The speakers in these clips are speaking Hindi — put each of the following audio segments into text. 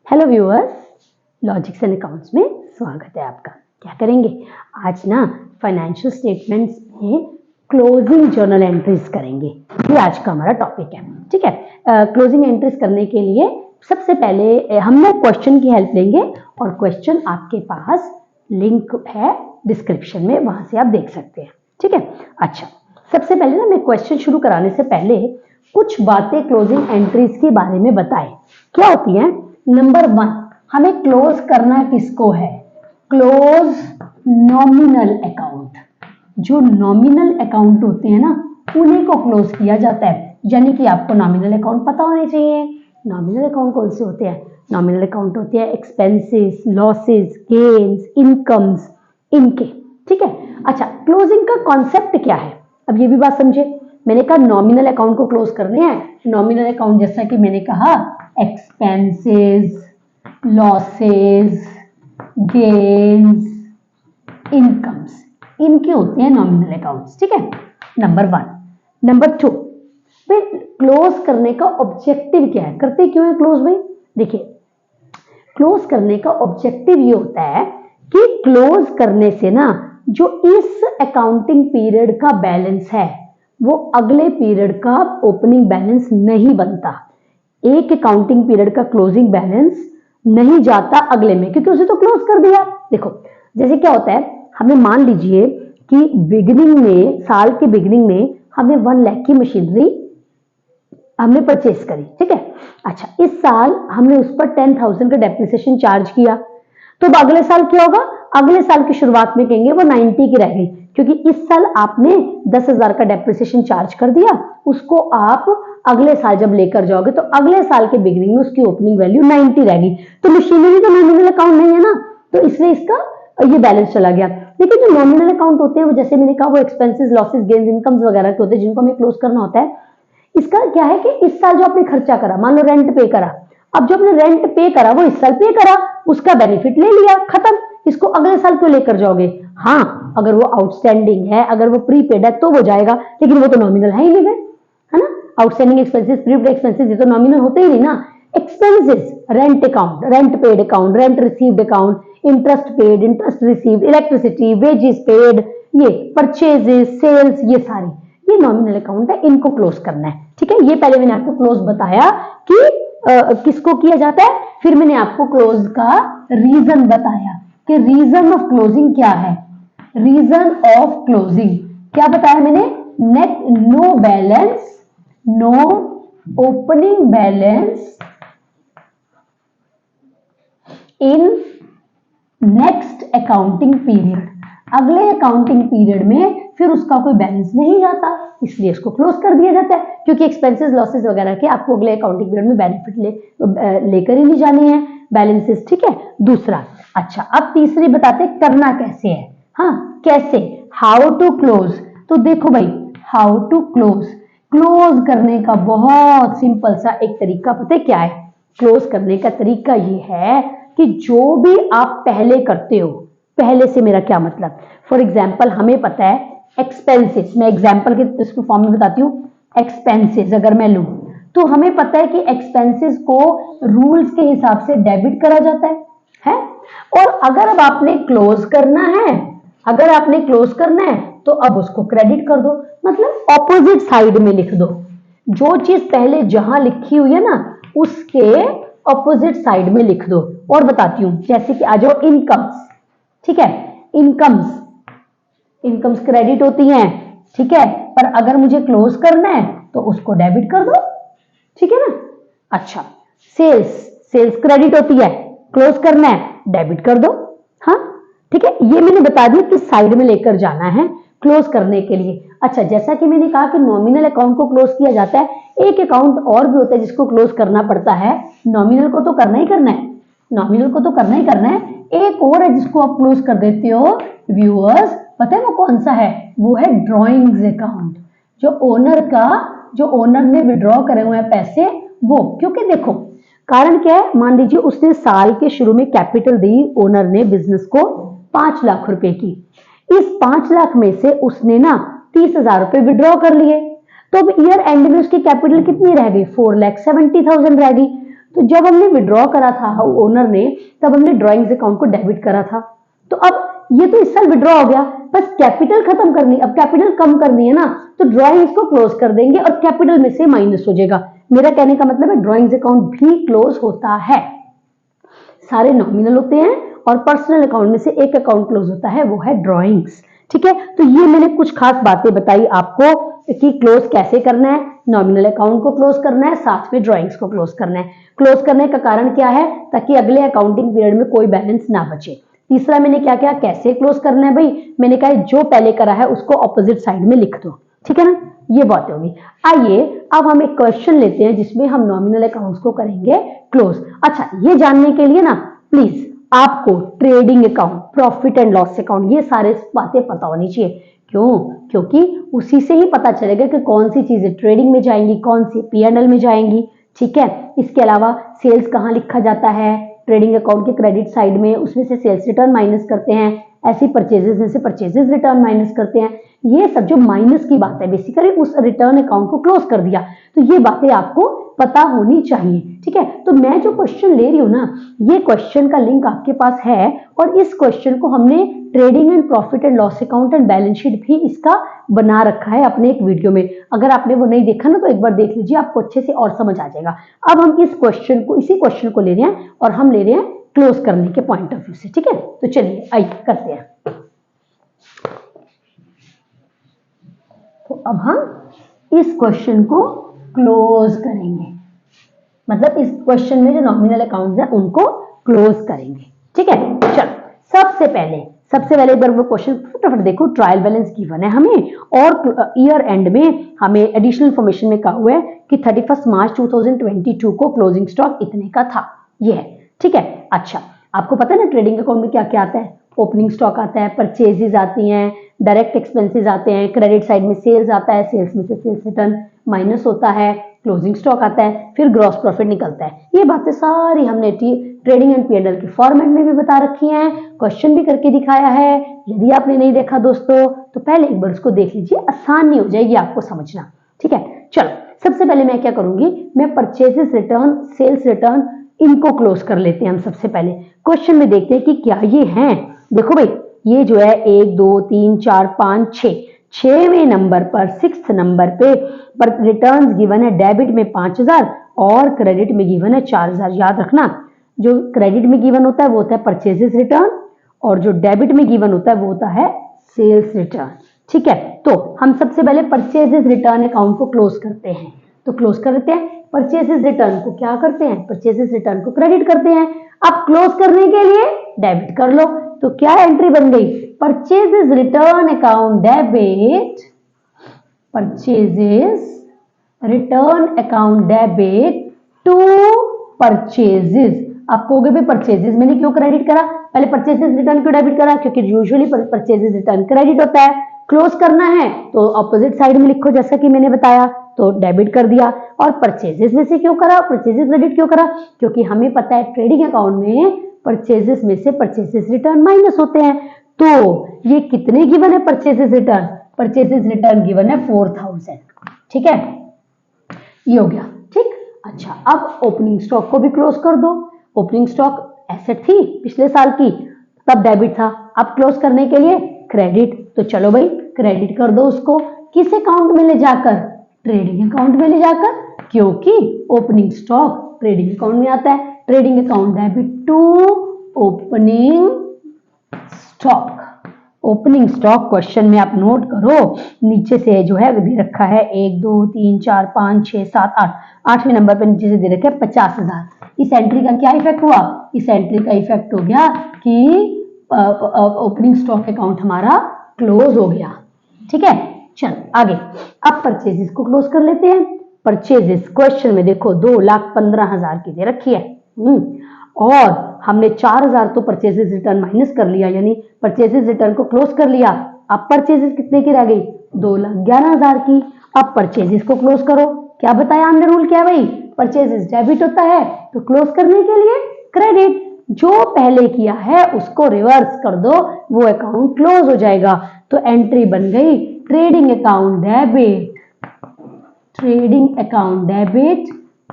Hello viewers, logics and accounts में स्वागत है आपका। क्या करेंगे आज ना, फाइनेंशियल स्टेटमेंट्स में क्लोजिंग जर्नल एंट्रीज करेंगे। ये आज का हमारा टॉपिक है। ठीक है, क्लोजिंग एंट्रीज करने के लिए सबसे पहले हम लोग क्वेश्चन की हेल्प लेंगे और क्वेश्चन आपके पास लिंक है डिस्क्रिप्शन में, वहां से आप देख सकते हैं। ठीक है, अच्छा सबसे पहले ना मैं क्वेश्चन शुरू कराने से पहले कुछ बातें क्लोजिंग एंट्रीज के बारे में बताएं। क्या होती हैं? नंबर 1, हमें क्लोज करना किसको है? Close nominal account. जो नॉमिनल अकाउंट होते हैं ना, उन्हीं को क्लोज किया जाता है। यानी कि आपको नॉमिनल अकाउंट पता होने चाहिए। नॉमिनल अकाउंट कौन से होते हैं? नॉमिनल अकाउंट होते हैं एक्सपेंसेस, लॉसेस, गेन्स, इनकम्स, इनके। ठीक है, अच्छा क्लोजिंग का कॉन्सेप्ट क्या है? अब ये भी बात समझे। मैंने कहा नॉमिनल अकाउंट को क्लोज करने हैं। नॉमिनल अकाउंट जैसा कि मैंने कहा एक्सपेंसेस, लॉसेस, गेन्स, इनकम्स, इनके होते हैं नॉमिनल अकाउंट्स। ठीक है, नंबर 1। नंबर 2, फिर क्लोज करने का ऑब्जेक्टिव क्या है? करते क्यों है क्लोज भाई? देखिए, क्लोज करने का ऑब्जेक्टिव ये होता है कि क्लोज करने से ना जो इस अकाउंटिंग पीरियड का बैलेंस है वो अगले पीरियड का ओपनिंग बैलेंस नहीं बनता। एक अकाउंटिंग पीरियड का क्लोजिंग बैलेंस नहीं जाता अगले में, क्योंकि उसे तो क्लोज कर दिया। देखो जैसे क्या होता है, हमें मान लीजिए कि बिगिनिंग में, साल के बिगिनिंग में हमें 1 लाख की मशीनरी हमने परचेज करी। ठीक है, अच्छा इस साल हमने उस पर 10,000 का डेप्रिसिएशन चार्ज किया, तो अब अगले साल क्या होगा? अगले साल की शुरुआत में कहेंगे वो 90 की रह गई, क्योंकि इस साल आपने 10,000 का डेप्रिसिएशन चार्ज कर दिया। उसको आप अगले साल जब लेकर जाओगे तो अगले साल के बिगिनिंग में उसकी ओपनिंग वैल्यू 90 रहेगी। तो मशीनरी तो नॉमिनल अकाउंट नहीं है ना, तो इसलिए इसका ये बैलेंस चला गया। लेकिन जो नॉमिनल अकाउंट होते हैं वो, जैसे मैंने कहा, वो एक्सपेंसेस, लॉसेस, गेन्स, इनकम्स वगैरह के होते हैं जिनको हमें क्लोज करना होता है। इसका क्या है कि इस साल जो आपने खर्चा करा, मान लो रेंट पे करा, अब जो आपने रेंट पे करा वो इस साल पे करा, उसका बेनिफिट ले लिया, खत्म। इसको अगले साल क्यों लेकर जाओगे? हाँ, अगर वो आउटस्टैंडिंग है, अगर वो प्रीपेड है तो वो जाएगा, लेकिन वो तो नॉमिनल है ही नहीं है ना। आउटस्टैंडिंग एक्सपेंसेस, प्रीपेड एक्सपेंसेस, ये तो नॉमिनल होते ही नहीं ना। Expenses, rent account, rent paid account, rent received account, interest paid, interest received, electricity, wages paid, ये परचेजेस, सेल्स, ये सारी ये नॉमिनल अकाउंट है, इनको क्लोज करना है। ठीक है, ये पहले मैंने आपको क्लोज बताया कि किसको किया जाता है। फिर मैंने आपको क्लोज का रीजन बताया कि रीजन ऑफ क्लोजिंग क्या है। रीजन ऑफ क्लोजिंग क्या बताया मैंने? Net no balance, no opening balance in next accounting period. अगले अकाउंटिंग पीरियड में फिर उसका कोई बैलेंस नहीं जाता, इसलिए इसको क्लोज कर दिया जाता है, क्योंकि एक्सपेंसेस, लॉसेस वगैरह के आपको अगले अकाउंटिंग पीरियड में बेनिफिट लेकर ही नहीं जाने हैं बैलेंसेस। ठीक है, दूसरा। अच्छा, अब तीसरी बताते करना कैसे है। हाँ, कैसे, हाउ टू क्लोज। तो देखो भाई, हाउ टू क्लोज, क्लोज करने का बहुत सिंपल सा एक तरीका पता है क्या है? क्लोज करने का तरीका ये है कि जो भी आप पहले करते हो, पहले से मेरा क्या मतलब, फॉर एग्जाम्पल हमें पता है एक्सपेंसेस, मैं एग्जाम्पल के इसको फॉर्म में बताती हूँ। एक्सपेंसेस अगर मैं लूं तो हमें पता है कि एक्सपेंसेस को रूल्स के हिसाब से डेबिट करा जाता है? और अगर अब आपने क्लोज करना है, अगर आपने क्लोज करना है तो अब उसको क्रेडिट कर दो, मतलब ऑपोजिट साइड में लिख दो। जो चीज पहले जहां लिखी हुई है ना, उसके ऑपोजिट साइड में लिख दो। और बताती हूं, जैसे कि आ जाओ इनकम्स। ठीक है, इनकम्स, इनकम्स क्रेडिट होती हैं। ठीक है, पर अगर मुझे क्लोज करना है तो उसको डेबिट कर दो। ठीक है ना। अच्छा, सेल्स, सेल्स क्रेडिट होती है, क्लोज करना है डेबिट कर दो। हाँ ठीक है, ये मैंने बता दिया कि साइड में लेकर जाना है क्लोज करने के लिए। अच्छा, जैसा कि मैंने कहा कि नॉमिनल अकाउंट को क्लोज किया जाता है, एक अकाउंट और भी होता है जिसको क्लोज करना पड़ता है। नॉमिनल को तो करना ही करना है, नॉमिनल को तो करना ही करना है, एक और है जिसको आप क्लोज कर देते हो व्यूअर्स, पता है वो कौन सा है? वो है ड्रॉइंग्स अकाउंट। जो ओनर का, जो ओनर ने विड्रॉ करे हुए हैं पैसे, वो, क्योंकि देखो कारण क्या है, मान लीजिए उसने साल के शुरू में कैपिटल दी ओनर ने बिजनेस को 5 लाख रुपए की। इस 5 लाख में से उसने ना 30,000 रुपए विड्रॉ कर लिए, तो अब ईयर एंड में उसकी कैपिटल कितनी रह गई? 4,70,000 रह गई। तो जब हमने विड्रॉ करा था ओनर ने, तब हमने ड्रॉइंग्स अकाउंट को डेबिट करा था। तो अब ये तो इस साल विड्रॉ हो गया, बस कैपिटल खत्म करनी, अब कैपिटल कम करनी है ना, तो ड्रॉइंग्स को क्लोज कर देंगे और कैपिटल में से माइनस हो जाएगा। मेरा कहने का मतलब है ड्रॉइंग्स अकाउंट भी क्लोज होता है, सारे नॉमिनल होते हैं और पर्सनल अकाउंट में से एक अकाउंट क्लोज होता है, वो है ड्रॉइंग्स। ठीक है, तो ये मैंने कुछ खास बातें बताई आपको कि क्लोज कैसे करना है, नॉमिनल अकाउंट को क्लोज करना है, साथ में ड्रॉइंग्स को क्लोज करना है। क्लोज करने का कारण क्या है, ताकि अगले अकाउंटिंग पीरियड में कोई बैलेंस ना बचे। तीसरा मैंने क्या क्या कैसे क्लोज करना है भाई, मैंने कहा जो पहले करा है उसको ऑपोजिट साइड में लिख दो, ठीक है ना, ये बात होगी। आइए अब हम एक क्वेश्चन लेते हैं जिसमें हम नॉमिनल अकाउंट्स को करेंगे क्लोज। अच्छा, ये जानने के लिए ना प्लीज आपको trading account, profit and loss account, ये सारे बातें पता होनी चाहिए। क्यों? क्योंकि उसी से ही पता चलेगा कि कौन सी चीजें ट्रेडिंग में जाएंगी, कौन सी P&L में जाएंगी। ठीक है, इसके अलावा सेल्स कहाँ लिखा जाता है, ट्रेडिंग अकाउंट के क्रेडिट साइड में, उसमें से सेल्स रिटर्न माइनस करते हैं, ऐसी परचेजेस में से परचेजेस रिटर्न माइनस करते हैं। ये सब जो माइनस की बात है, बेसिकली उस रिटर्न अकाउंट को क्लोज कर दिया, तो ये बातें आपको पता होनी चाहिए। ठीक है, तो मैं जो क्वेश्चन ले रही हूँ ना, ये क्वेश्चन का लिंक आपके पास है और इस क्वेश्चन को हमने trading and profit and loss account and balance sheet भी इसका बना रखा है अपने एक वीडियो में। अगर आपने वो नहीं देखा ना तो एक बार देख लीजिए, आपको अच्छे से और समझ आ जाएगा। अब हम इस क्वेश्चन को, इसी क्वेश्चन को ले रहे हैं और हम ले रहे हैं क्लोज करने के पॉइंट ऑफ व्यू से। ठीक है, तो चलिए आइए करते हैं। तो अब हम इस क्वेश्चन को क्लोज करेंगे, मतलब इस क्वेश्चन में जो नॉमिनल अकाउंट्स हैं उनको क्लोज करेंगे। ठीक है, चलो सबसे पहले एक बार वो क्वेश्चन फटाफट देखो। ट्रायल बैलेंस गिवन है हमें और ईयर एंड में हमें एडिशनल इन्फॉर्मेशन में कहा हुआ है कि 31 मार्च 2022 को क्लोजिंग स्टॉक इतने का था, ये है। ठीक है, अच्छा आपको पता है ना ट्रेडिंग अकाउंट में क्या क्या आता है, ओपनिंग स्टॉक आता है, परचेजेस आती हैं, डायरेक्ट एक्सपेंसेस आते हैं, क्रेडिट साइड में सेल्स आता है, सेल्स में से सेल्स रिटर्न माइनस होता है, क्लोजिंग स्टॉक आता है, फिर ग्रॉस प्रॉफिट निकलता है। ये बातें सारी हमने ट्रेडिंग एंड P&L के फॉर्मेट में भी बता रखी हैं, क्वेश्चन भी करके दिखाया है। यदि आपने नहीं देखा दोस्तों तो पहले एक बार उसको देख लीजिए, आसानी हो जाएगी आपको समझना। ठीक है, चलो सबसे पहले मैं क्या करूंगी, मैं परचेजेस रिटर्न, सेल्स रिटर्न, इनको क्लोज कर लेते हैं हम। सबसे पहले क्वेश्चन में देखते हैं कि क्या ये हैं। देखो भाई, ये जो है 1 2 3 4 5 6, 6वें नंबर पर, 6th नंबर पे रिटर्न्स गिवन है, डेबिट में 5000 और क्रेडिट में गिवन है 4000। याद रखना, जो क्रेडिट में गिवन होता है वो होता है परचेजेस रिटर्न और जो डेबिट में गिवन होता है वो होता है सेल्स रिटर्न। ठीक है, तो हम सबसे पहले परचेजेस रिटर्न अकाउंट को क्लोज करते हैं। तो क्लोज कर देते हैं, परचेजेस रिटर्न को क्या करते हैं, परचेजेस रिटर्न को क्रेडिट करते हैं। अब क्लोज करने के लिए डेबिट कर लो, तो क्या एंट्री बन गई, purchases return account debit, purchases return account debit to purchases. आप कहोगे भी परचेजेस मैंने क्यों क्रेडिट करा, पहले परचेजेस रिटर्न क्यों डेबिट करा, क्योंकि यूजुअली परचेजेस रिटर्न क्रेडिट होता है। क्लोज करना है तो ऑपोजिट साइड में लिखो, जैसा कि मैंने बताया, तो डेबिट कर दिया। और परचेजेस में से क्यों करा, परचेजेस क्रेडिट क्यों करा, क्योंकि हमें पता है ट्रेडिंग अकाउंट में परचेजेस में से परचेजेस रिटर्न माइनस होते हैं। तो ये कितने गिवन है purchases return, purchases return given है 4000। ठीक है, ये हो गया। ठीक, अच्छा अब ओपनिंग स्टॉक को भी क्लोज कर दो। ओपनिंग स्टॉक एसेट थी पिछले साल की, तब डेबिट था, अब क्लोज करने के लिए क्रेडिट, तो चलो भाई क्रेडिट कर दो उसको। किस अकाउंट में ले जाकर, ट्रेडिंग अकाउंट में ले जाकर, क्योंकि ओपनिंग स्टॉक ट्रेडिंग अकाउंट में आता है। Trading account debit to opening stock. Opening stock question में आप नोट करो, नीचे से जो है दे रखा है 1 2 3 4 5 6 7 8, 8वें नंबर पे नीचे से दे रखा है 50,000। इस एंट्री का क्या इफेक्ट हुआ, इस एंट्री का इफेक्ट हो गया कि ओपनिंग स्टॉक अकाउंट हमारा क्लोज हो गया। ठीक है, चल आगे। अब परचेजेस को क्लोज कर लेते हैं। परचेजेस क्वेश्चन में देखो 2,15,000 की दे रखी है और हमने 4,000 तो परचेजेस रिटर्न माइनस कर लिया, यानी परचेजेस रिटर्न को क्लोज कर लिया। अब परचेजेस कितने की रह गई, 2,11,000 की। अब परचेजेस को क्लोज करो, क्या बताया हमने, रूल क्या है भाई, परचेजेस डेबिट होता है, तो क्लोज करने के लिए क्रेडिट, जो पहले किया है उसको रिवर्स कर दो, वो अकाउंट क्लोज हो जाएगा। तो एंट्री बन गई trading account debit, trading account debit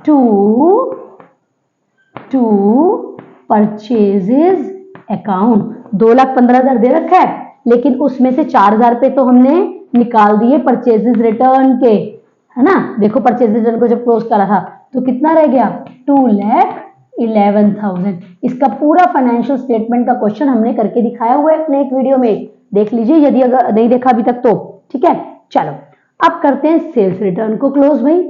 to to purchases account. 2,15,000 दे रखा है, लेकिन उसमें से 4,000 रुपए तो हमने निकाल दिए परचेजेज रिटर्न के, है ना। देखो परचेजेज रिटर्न को जब क्लोज करा था तो कितना रह गया, 2,11,000। इसका पूरा फाइनेंशियल स्टेटमेंट का क्वेश्चन हमने करके दिखाया हुआ है अपने एक वीडियो में, देख लीजिए यदि अगर नहीं देखा अभी तक तो। ठीक है, चलो अब करते हैं सेल्स रिटर्न को क्लोज। भाई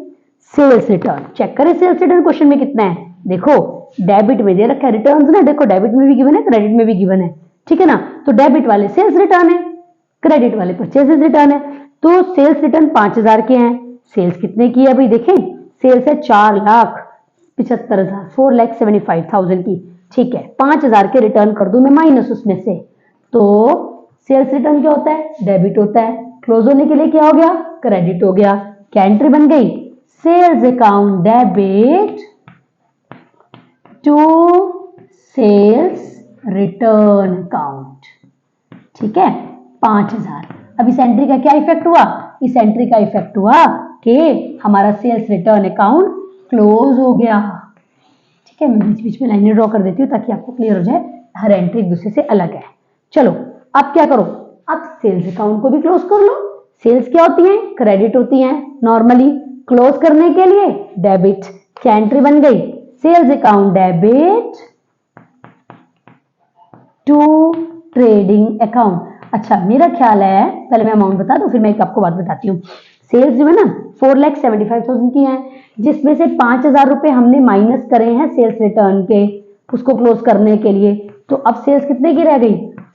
सेल्स रिटर्न चेक करें, सेल्स रिटर्न क्वेश्चन में कितना है, देखो डेबिट में दे रखा है रिटर्न्स ना, देखो डेबिट में भी गिवन है, क्रेडिट में भी गिवन है। ठीक है ना, तो डेबिट वाले सेल्स रिटर्न है, क्रेडिट वाले परचेजेस रिटर्न है। तो सेल्स रिटर्न 5,000 के हैं, सेल्स कितने की है भाई, देखें सेल्स है 4,75,000, 4,75,000 की। ठीक है, 5,000 के रिटर्न कर दूं मैं माइनस उसमें से, तो सेल्स रिटर्न क्या होता है, डेबिट होता है। क्लोज होने के लिए क्या हो गया, क्रेडिट हो गया। क्या एंट्री बन गई, sales account debit to sales return account. ठीक है, 5,000। अब इस एंट्री का क्या इफेक्ट हुआ, इस एंट्री का इफेक्ट हुआ कि हमारा सेल्स रिटर्न अकाउंट क्लोज हो गया। ठीक है, मैं बीच बीच में लाइनें ड्रॉ कर देती हूँ ताकि आपको क्लियर हो जाए, हर एंट्री एक दूसरे से अलग है। चलो अब क्या करो, अब सेल्स अकाउंट को भी क्लोज कर लो। सेल्स क्या होती है, क्रेडिट होती है नॉर्मली, क्लोज करने के लिए डेबिट। क्या एंट्री बन गई, sales account debit to trading account. अच्छा मेरा ख्याल है, पहले मैं अमाउंट बता दूं फिर मैं एक आपको बात बताती हूँ। सेल्स जो है ना 4,75,000 की है, जिसमें से 5,000 रुपए हमने माइनस करे हैं सेल्स रिटर्न के, उसको क्लोज करने के लिए। तो अब सेल्स कितने की रह गई,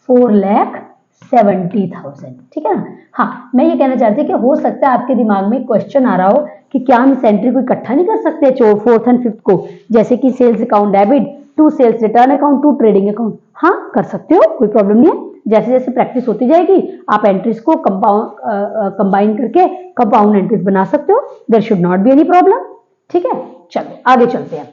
4,70,000। ठीक है ना। हाँ मैं ये कहना चाहती हूँ कि हो सकता है आपके दिमाग में क्वेश्चन आ रहा हो कि क्या हम इस एंट्री को इकट्ठा नहीं कर सकते, 4th और 5th को, जैसे कि sales account debit to sales return account to trading account. हाँ कर सकते हो, कोई प्रॉब्लम नहीं है। जैसे जैसे प्रैक्टिस होती जाएगी आप एंट्रीज को कंबाइन करके कंपाउंड एंट्रीज बना सकते हो, there should not be any problem. ठीक है, चलो आगे चलते हैं।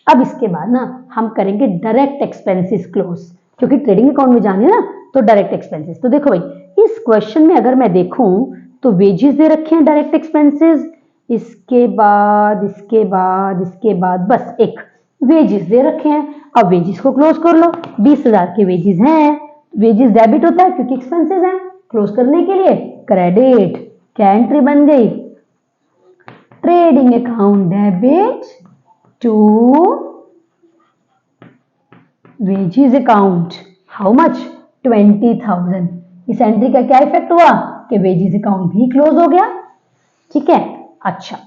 अब इसके बाद ना हम करेंगे डायरेक्ट एक्सपेंसेस क्लोज, क्योंकि ट्रेडिंग अकाउंट में जाने ना तो डायरेक्ट एक्सपेंसेस। तो देखो भाई इस क्वेश्चन में अगर मैं देखूं तो वेजेस दे रखे हैं डायरेक्ट एक्सपेंसेस, इसके बाद इसके बाद इसके बाद बस एक वेजेस दे रखे हैं। अब वेजेस को क्लोज कर लो, 20,000 के वेजेस हैं, वेजेस डेबिट होता है क्योंकि एक्सपेंसेस हैं, क्लोज करने के लिए क्रेडिट। क्या एंट्री बन गई, trading account debit to wages account, how much, 20,000। इस एंट्री का क्या इफेक्ट हुआ कि वेजेस अकाउंट भी क्लोज हो गया। ठीक है, अच्छा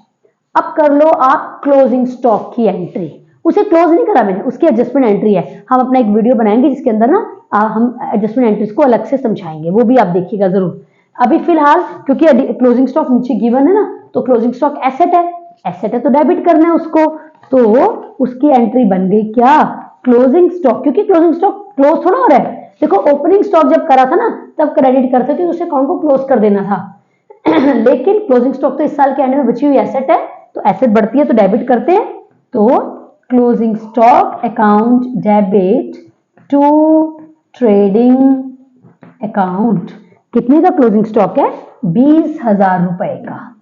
अब कर लो आप क्लोजिंग स्टॉक की एंट्री। उसे क्लोज नहीं करा मैंने, उसकी एडजस्टमेंट एंट्री है। हम अपना एक वीडियो बनाएंगे जिसके अंदर ना हम एडजस्टमेंट एंट्रीज को अलग से समझाएंगे, वो भी आप देखिएगा जरूर। अभी फिलहाल क्योंकि क्लोजिंग स्टॉक नीचे गिवन है ना, तो क्लोजिंग स्टॉक एसेट है, एसेट है तो डेबिट करना है उसको, तो उसकी एंट्री बन गई क्या, क्लोजिंग स्टॉक। क्योंकि क्लोजिंग स्टॉक क्लोज थोड़ा हो रहा है, देखो ओपनिंग स्टॉक जब करा था ना तब क्रेडिट करते थे, उस अकाउंट को क्लोज कर देना था लेकिन क्लोजिंग स्टॉक तो इस साल के एंड में बची हुई एसेट है, तो एसेट बढ़ती है तो डेबिट करते हैं। तो closing stock account debit to trading account. कितने का क्लोजिंग स्टॉक है, 20,000 रुपए का।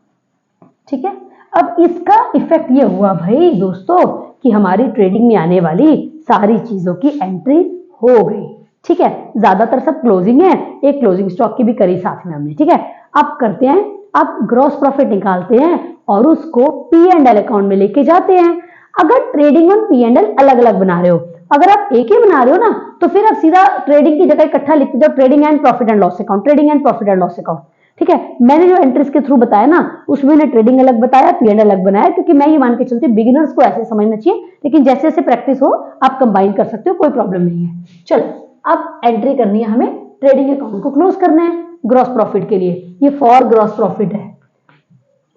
ठीक है, अब इसका इफेक्ट ये हुआ भाई दोस्तों कि हमारी ट्रेडिंग में आने वाली सारी चीजों की एंट्री हो गई। ठीक है, ज्यादातर सब क्लोजिंग है, एक क्लोजिंग स्टॉक की भी करी साथ में हमने। ठीक है, अब करते हैं, अब ग्रॉस प्रॉफिट निकालते हैं और उसको P&L अकाउंट में लेके जाते हैं। अगर ट्रेडिंग और P&L अलग अलग बना रहे हो, अगर आप एक ही बना रहे हो ना तो फिर आप सीधा ट्रेडिंग की जगह इकट्ठा लिखते जाओ, trading and profit and loss account, trading and profit and loss account. ठीक है, मैंने जो एंट्रीज के थ्रू बताया ना उसमें मैंने ट्रेडिंग अलग बताया, P&L अलग बनाया, क्योंकि मैं ये मान के चलती हूँ बिगिनर्स को ऐसे समझना चाहिए, लेकिन जैसे जैसे प्रैक्टिस हो आप कंबाइन कर सकते हो, कोई प्रॉब्लम नहीं है। चलो अब एंट्री करनी है हमें, ट्रेडिंग अकाउंट को क्लोज करना है ग्रॉस प्रॉफिट के लिए। ये फॉर ग्रॉस प्रॉफिट है,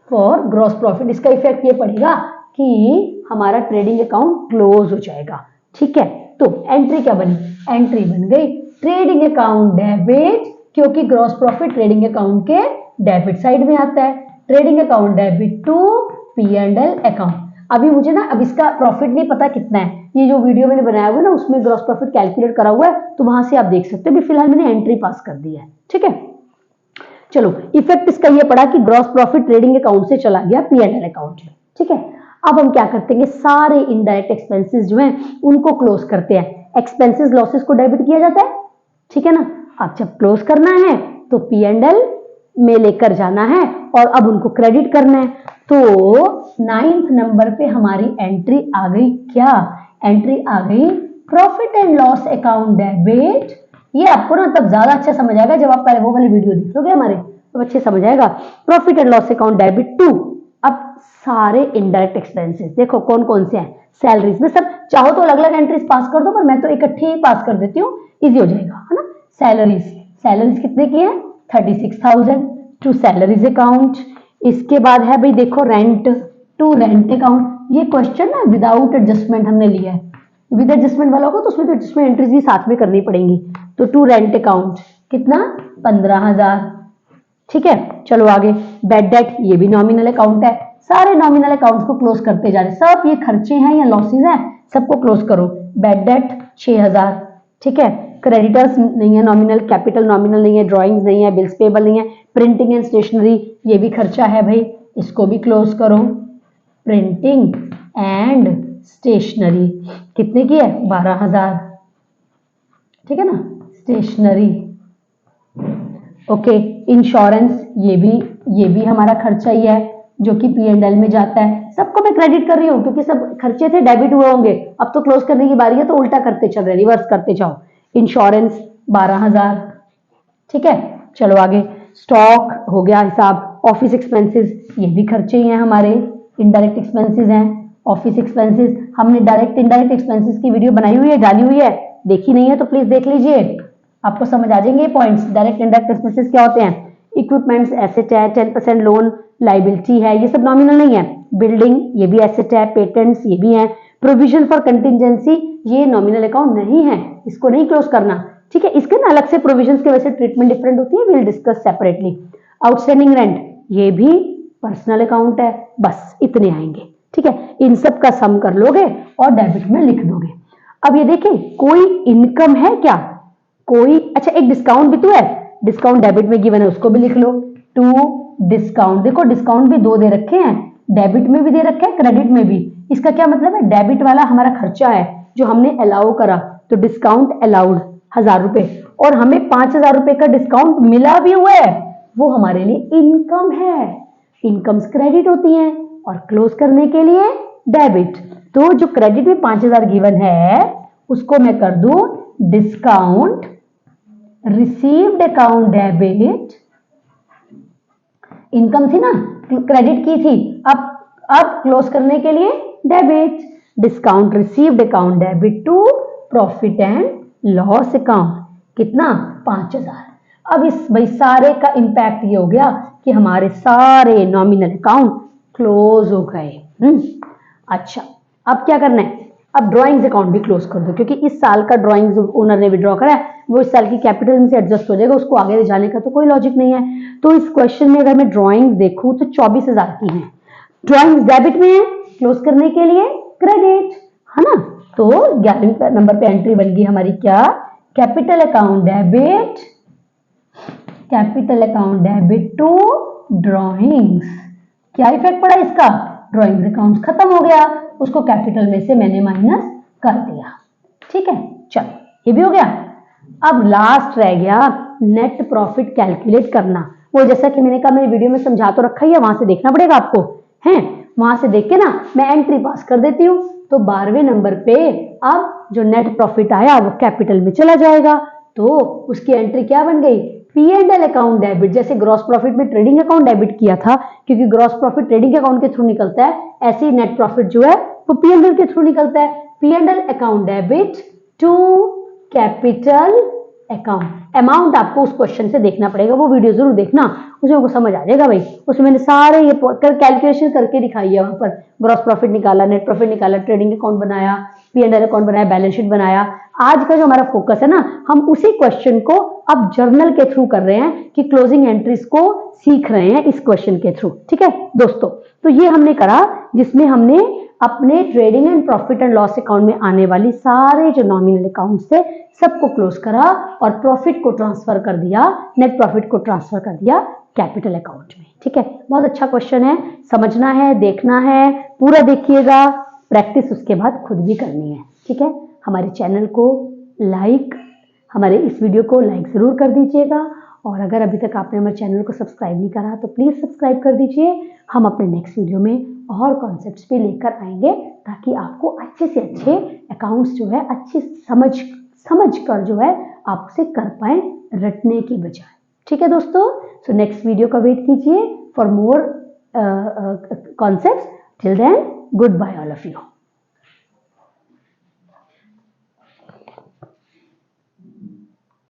फॉर ग्रॉस प्रॉफिट। इसका इफेक्ट ये पड़ेगा कि हमारा ट्रेडिंग अकाउंट क्लोज हो जाएगा। ठीक है, तो एंट्री क्या बनी, एंट्री बन गई ट्रेडिंग अकाउंट डेबिट, क्योंकि ग्रॉस प्रॉफिट ट्रेडिंग अकाउंट के डेबिट साइड में आता है, trading account debit to P&L account. अभी मुझे ना अब इसका प्रॉफिट नहीं पता कितना है, ये जो वीडियो मैंने बनाया हुआ है ना उसमें ग्रॉस प्रॉफिट कैलकुलेट करा हुआ है, तो वहां से आप देख सकते हो। अभी फिलहाल मैंने एंट्री पास कर दी है। ठीक है, चलो इफेक्ट इसका ये पड़ा कि ग्रॉस प्रॉफिट ट्रेडिंग अकाउंट से चला गया P&L अकाउंट में। ठीक है, अब हम क्या करते हैं, सारे इनडायरेक्ट एक्सपेंसेस जो हैं उनको क्लोज करते हैं। एक्सपेंसेस लॉसेस को डेबिट किया जाता है, ठीक है ना। अब जब क्लोज करना है तो P&L में लेकर जाना है और अब उनको क्रेडिट करना है। तो 9th नंबर पे हमारी एंट्री आ गई, क्या एंट्री आ गई, profit and loss account debit. ये आपको ना तब ज्यादा अच्छा समझ आएगा जब आप पहले वो वाली वीडियो देखोगे हमारे, तो अच्छे समझ आएगा। Profit and loss account debit to, अब सारे इनडायरेक्ट एक्सपेंसेस देखो कौन कौन से हैं, सैलरीज में सब, चाहो तो अलग अलग एंट्रीज पास कर दो, पर मैं तो इकट्ठे ही पास कर देती हूँ, इजी हो जाएगा, है ना। सैलरीज, सैलरीज कितने की है, 36,000 टू सैलरीज अकाउंट। इसके बाद है भाई देखो रेंट, टू रेंट अकाउंट। ये क्वेश्चन ना विदाउट एडजस्टमेंट हमने लिया है, विद एडजस्टमेंट वाला होगा तो उसमें तो एडजस्टमेंट एंट्रीज भी साथ में करनी पड़ेंगी। तो टू रेंट अकाउंट कितना, 15,000, ठीक है। चलो आगे, बैड डेट, ये भी नॉमिनल अकाउंट है। सारे नॉमिनल अकाउंट्स को क्लोज करते जा रहे, सब ये खर्चे हैं या लॉसेज हैं, सबको क्लोज करो। बैड डेट 6,000, ठीक है। क्रेडिटर्स नहीं है नॉमिनल, कैपिटल नॉमिनल नहीं है, ड्राइंग्स नहीं है, बिल्स पेबल नहीं है, प्रिंटिंग एंड स्टेशनरी ये भी खर्चा है भाई, इसको भी क्लोज करो। प्रिंटिंग एंड स्टेशनरी कितने की है, 12,000, ठीक है ना। Stationery, okay. इंश्योरेंस ये भी हमारा खर्चा ही है जो कि P&L में जाता है। सबको मैं क्रेडिट कर रही हूँ क्योंकि सब खर्चे थे, डेबिट हुए होंगे, अब तो क्लोज करने की बारी है तो उल्टा करते चल रहे, रिवर्स करते जाओ। इंश्योरेंस 12,000, ठीक है। चलो आगे, स्टॉक हो गया हिसाब। ऑफिस एक्सपेंसेस ये भी खर्चे ही हैं हमारे, इनडायरेक्ट एक्सपेंसेस हैं। ऑफिस एक्सपेंसेस हमने डायरेक्ट इनडायरेक्ट एक्सपेंसेस की वीडियो बनाई हुई है, डाली हुई है, देखी नहीं है तो प्लीज देख लीजिए, आपको समझ आ जाएंगे पॉइंट्स। डायरेक्ट इनडायरेक्ट एक्सपेंसेस क्या होते हैं, इक्विपमेंट्स एसेट है, 10% लोन लाइबिलिटी है, ये सब नॉमिनल नहीं है। बिल्डिंग ये भी एसेट है, पेटेंट्स ये भी है। प्रोविजन फॉर कंटिजेंसी ये नॉमिनल अकाउंट नहीं है, इसको नहीं क्लोज करना, ठीक है। इसके ना अलग से प्रोविजंस के वैसे ट्रीटमेंट डिफरेंट होती है, will discuss separately. Outstanding rent ये भी पर्सनल अकाउंट है, बस इतने आएंगे, ठीक है। इन सब का सम कर लोगे और डेबिट में लिख दोगे। अब ये देखिए कोई इनकम है क्या, कोई, अच्छा एक डिस्काउंट भी तो है, डिस्काउंट डेबिट में गिवन है, उसको भी लिख लो। टू डिस्काउंट, देखो डिस्काउंट भी दो दे रखे हैं, डेबिट में भी दे रखा है, क्रेडिट में भी। इसका क्या मतलब है, डेबिट वाला हमारा खर्चा है जो हमने अलाउ करा, तो डिस्काउंट अलाउड 1,000 रुपए, और हमें 5,000 रुपए का डिस्काउंट मिला भी हुआ है, वो हमारे लिए इनकम है। इनकम्स क्रेडिट होती हैं और क्लोज करने के लिए डेबिट। तो जो क्रेडिट में 5,000 गिवन है उसको मैं कर दूं discount received account debit. Income थी ना, क्रेडिट की थी, अब क्लोज करने के लिए debit. Discount received account debit to profit and loss account, कितना, 5,000। अब इस भाई सारे का इंपैक्ट ये हो गया कि हमारे सारे नॉमिनल अकाउंट क्लोज हो गए। अच्छा अब क्या करना है, अब ड्राइंग्स अकाउंट भी क्लोज कर दो, क्योंकि इस साल का ड्राइंग्स ओनर ने विड्रॉ करा है, वो इस साल की कैपिटल में से एडजस्ट हो जाएगा, उसको आगे ले जाने का तो कोई लॉजिक नहीं है। तो इस क्वेश्चन में अगर मैं ड्राइंग्स देखूं तो 24,000 की है, ड्राइंग्स डेबिट में है, क्लोज करने के लिए क्रेडिट, है ना। तो 11वें नंबर पे एंट्री बन गई हमारी क्या, capital account debit, capital account debit to drawings. क्या इफेक्ट पड़ा इसका, ड्राइंग्स अकाउंट खत्म हो गया, उसको कैपिटल में से मैंने माइनस कर दिया, ठीक है। चलो ये भी हो गया। अब लास्ट रह गया नेट प्रॉफिट कैलकुलेट करना। वो जैसा कि मैंने कहा मेरी वीडियो में समझा तो रखा ही है, वहां से देखना पड़ेगा आपको, हैं वहां से देख के ना मैं एंट्री पास कर देती हूँ। तो 12वें नंबर पे अब जो नेट प्रॉफिट आया वो कैपिटल में चला जाएगा, तो उसकी एंट्री क्या बन गई, P&L अकाउंट डेबिट। जैसे ग्रॉस प्रॉफिट में ट्रेडिंग अकाउंट डेबिट किया था, क्योंकि ग्रॉस प्रॉफिट ट्रेडिंग अकाउंट के थ्रू निकलता है, ऐसे ही नेट प्रॉफिट जो है वो P&L के थ्रू निकलता है। P&L account debit to capital account. Amount आपको उस क्वेश्चन से देखना पड़ेगा, वो वीडियो जरूर देखना, उसमें आपको समझ आ जाएगा भाई। उसमें मैंने सारे ये कैलकुलेशन करके दिखाई है, वहां पर ग्रॉस प्रॉफिट निकाला, नेट प्रॉफिट निकाला, ट्रेडिंग अकाउंट बनाया, P&L अकाउंट बनाया, बैलेंस शीट बनाया। आज का जो हमारा फोकस है ना, हम उसी क्वेश्चन को अब जर्नल के थ्रू कर रहे हैं कि क्लोजिंग एंट्रीज को सीख रहे हैं इस क्वेश्चन के थ्रू, ठीक है दोस्तों। तो ये हमने करा जिसमें हमने अपने trading and profit and loss account में आने वाली सारे जो नॉमिनल अकाउंट थे सबको क्लोज करा और प्रॉफिट को ट्रांसफर कर दिया, नेट प्रॉफिट को ट्रांसफर कर दिया कैपिटल अकाउंट में। ठीक है, बहुत अच्छा क्वेश्चन है, समझना है, देखना है, पूरा देखिएगा, प्रैक्टिस उसके बाद खुद भी करनी है। ठीक है, हमारे चैनल को लाइक, हमारे इस वीडियो को लाइक ज़रूर कर दीजिएगा, और अगर अभी तक आपने हमारे चैनल को सब्सक्राइब नहीं करा तो प्लीज़ सब्सक्राइब कर दीजिए। हम अपने नेक्स्ट वीडियो में और कॉन्सेप्ट्स भी लेकर आएंगे ताकि आपको अच्छे से अच्छे अकाउंट्स जो है अच्छी समझ कर जो है आप उसे कर पाए, रटने की बजाय। ठीक है दोस्तों, सो नेक्स्ट वीडियो का वेट कीजिए for more concepts. Till then, good bye all of you.